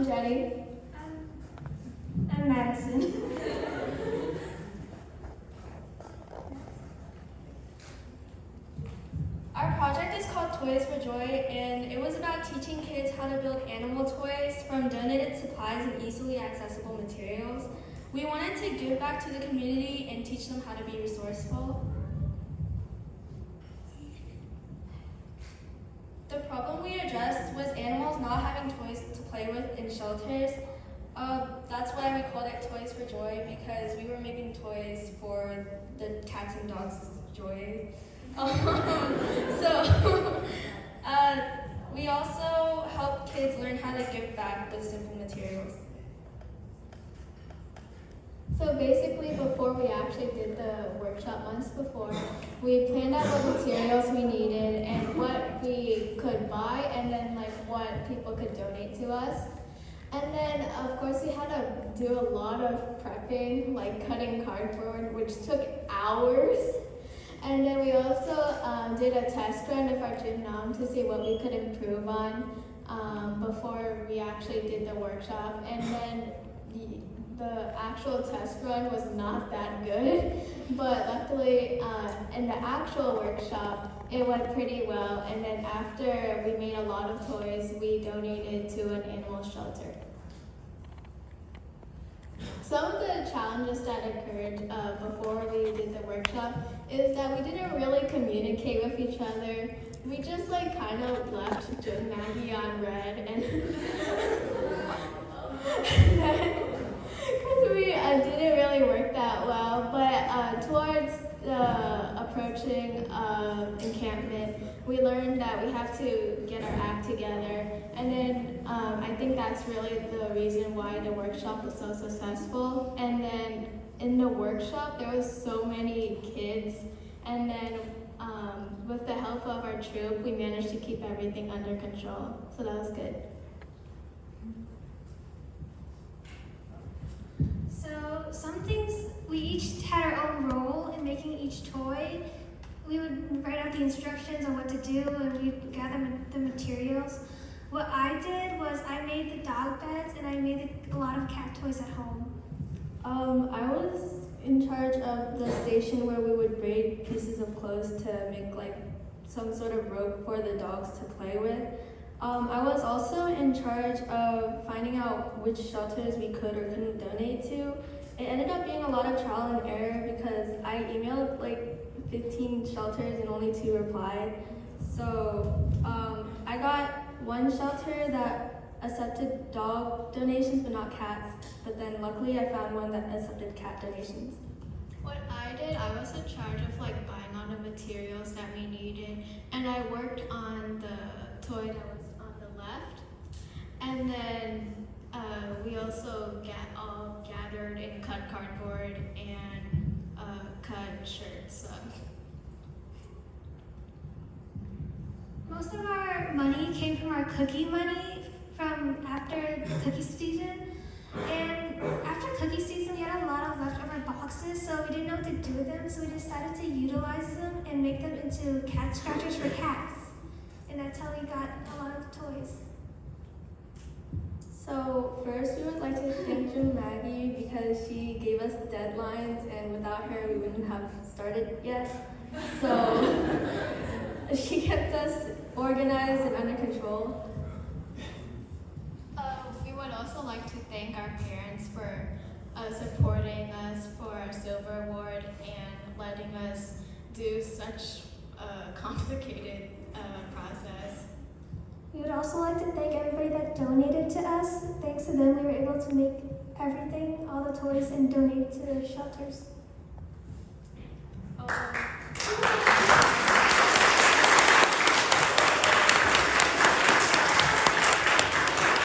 I'm Jenny. I'm Madison. Our project is called Toys4Joy, and it was about teaching kids how to build animal toys from donated supplies and easily accessible materials. We wanted to give back to the community and teach them how to be resourceful. The problem we addressed was animals not having toys to play with in shelters. That's why we called it Toys4Joy, because we were making toys for the cats and dogs' joy. We also help kids learn how to give back with simple materials. So basically, before we actually did the workshop months before, we planned out what materials we needed and what we could buy, and then like what people could donate to us. And then of course we had to do a lot of prepping, like cutting cardboard, which took hours. And then we also did a test run of our gym to see what we could improve on before we actually did the workshop. And then the actual test run was not that good, but luckily in the actual workshop it went pretty well. And then after we made a lot of toys, we donated to an animal shelter. Some of the challenges that occurred before we did the workshop is that we didn't really communicate with each other. We just like kind of left Joe and Maggie on red, and because we didn't really work that well. But towards the approaching encampment, we learned that we have to get our act together. And then I think that's really the reason why the workshop was so successful. And then in the workshop, there was so many kids. And then with the help of our troop, we managed to keep everything under control. So that was good. So some things, we each had our own role in making each toy. We would write out the instructions on what to do, and we'd gather the materials. What I did was I made the dog beds, and I made a lot of cat toys at home. I was in charge of the station where we would braid pieces of clothes to make like some sort of rope for the dogs to play with. I was also in charge of finding out which shelters we could or couldn't donate to. It ended up being a lot of trial and error because I emailed like 15 shelters and only 2 replied. So I got one shelter that accepted dog donations but not cats, but then luckily I found one that accepted cat donations. What I did, I was in charge of like buying all the materials that we needed, and I worked on the toy that was on the left. And then we also all gathered and cut cardboard and cut shirts. Most of our money came from our cookie money from after the cookie season. And after cookie season, we had a lot of leftover boxes, so we didn't know what to do with them, so we decided to utilize them and make them into cat scratchers for cats. And that's how we got a lot of toys. So first we would like to thank Jim Maggie because she gave us deadlines, and without her we wouldn't have started yet. So she kept us organized and under control. We would also like to thank our parents for supporting us for our silver award and letting us do such a complicated process. We would also like to thank everybody that donated to us. Thanks to them, we were able to make everything, all the toys, and donate to the shelters.